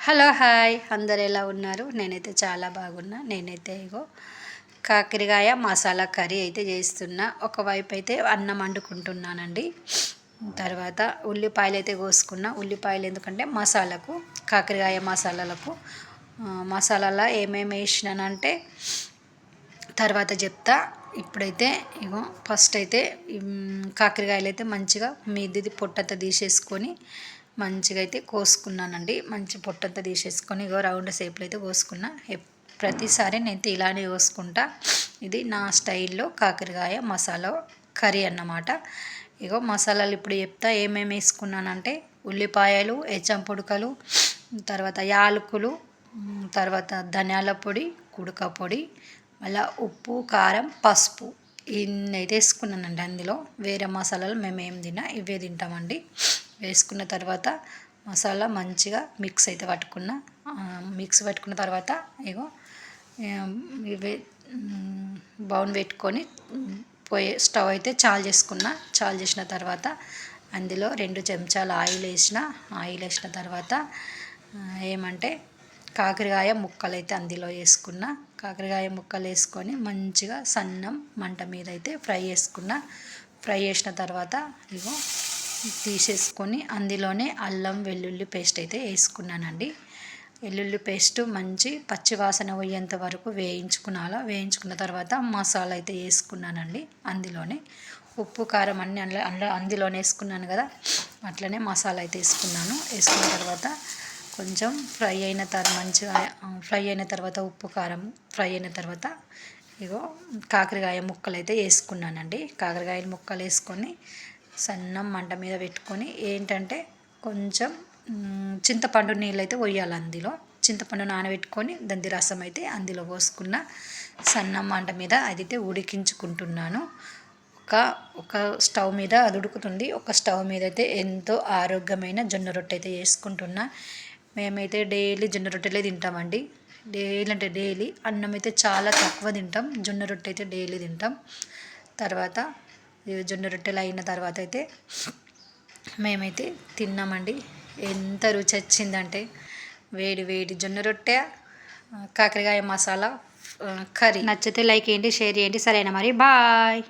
Hello hi అందరు ఎలా ఉన్నారు? నేనైతే చాలా బాగున్నా. నేనైతే ఇగో కాకరకాయ మసాలా కర్రీ అయితే చేస్తున్నా. ఒకవైపు అయితే అన్నం వండుకుంటున్నానండి. తర్వాత ఉల్లిపాయలు అయితే కోసుకున్నా. ఉల్లిపాయలు ఎందుకంటే మసాలాకు, కాకరకాయ మసాలాలకు మసాలాలో ఏమేమి వేసినానంటే తర్వాత చెప్తా. ఇప్పుడైతే ఇగో ఫస్ట్ అయితే కాకరకాయలు అయితే మంచిగా మీదిది పొట్టంతా తీసేసుకొని మంచిగా అయితే కోసుకున్నానండి. మంచి పొట్టంతా తీసేసుకొని ఇగో రౌండ్ షేప్లో అయితే కోసుకున్నా. ప్రతిసారి నేనైతే ఇలానే కోసుకుంటా. ఇది నా స్టైల్లో కాకరకాయ మసాలా కర్రీ అన్నమాట. ఇగో మసాలాలు ఇప్పుడు చెప్తా ఏమేమి వేసుకున్నానంటే ఉల్లిపాయలు, హెచ్చం పొడుకలు, తర్వాత యాలకులు, తర్వాత ధనియాల పొడి, కుడక పొడి, మళ్ళీ ఉప్పు, కారం, పసుపు ఇన్ని అయితే వేసుకున్నానండి. అందులో వేరే మసాలాలు మేము ఏం ఇవే తింటామండి. వేసుకున్న తర్వాత మసాలా మంచిగా మిక్స్ అయితే పట్టుకున్న తర్వాత ఇగో ఇవే బౌన్ పెట్టుకొని స్టవ్ అయితే చాలు చేసిన తర్వాత అందులో 2 చెంచాలు ఆయిల్ వేసిన తర్వాత ఏమంటే కాకరకాయ ముక్కలు అయితే అందులో వేసుకున్న. కాకరకాయ ముక్కలు వేసుకొని మంచిగా సన్నం మంట మీద అయితే ఫ్రై చేసిన తర్వాత ఇగో తీసేసుకొని అందులోనే అల్లం వెల్లుల్లి పేస్ట్ అయితే వేసుకున్నానండి. వెల్లుల్లి పేస్ట్ మంచి పచ్చివాసన పోయేంత వరకు వేయించుకున్న తర్వాత మసాలా అయితే వేసుకున్నానండి. అందులోనే ఉప్పు కారం అన్నీ అందులోనే వేసుకున్నాను కదా, అట్లనే మసాలా అయితే వేసుకున్న తర్వాత కొంచెం ఫ్రై అయిన తర్వాత ఉప్పు కారం ఫ్రై అయిన తర్వాత ఇగో కాకరకాయ ముక్కలు అయితే వేసుకున్నానండి. కాకరకాయ ముక్కలు వేసుకొని సన్నం మంట మీద పెట్టుకొని ఏంటంటే కొంచెం చింతపండు నీళ్ళు అయితే పోయాలి. అందులో చింతపండు నానబెట్టుకొని దాని రసం అయితే అందులో పోసుకున్న. సన్నం మంట మీద అదైతే ఉడికించుకుంటున్నాను. ఒక స్టవ్ మీద అది ఉడుకుతుంది. ఒక స్టవ్ మీద అయితే ఎంతో ఆరోగ్యమైన జొన్న రొట్టె అయితే చేసుకుంటున్నా. మేమైతే డైలీ జొన్న రొట్టెలే తింటామండి. డైలీ అన్నం అయితే చాలా తక్కువ తింటాం. జొన్న రొట్టె అయితే డైలీ తింటాం. తర్వాత జొన్న రొట్టెలు అయిన తర్వాత అయితే మేమైతే తిన్నామండి. ఎంత రుచి వచ్చిందంటే వేడి వేడి జొన్న రొట్టె కాకరకాయ మసాలా కర్రీ. నచ్చితే లైక్ చేయండి, షేర్ చేయండి. సరేనా మరి, బాయ్.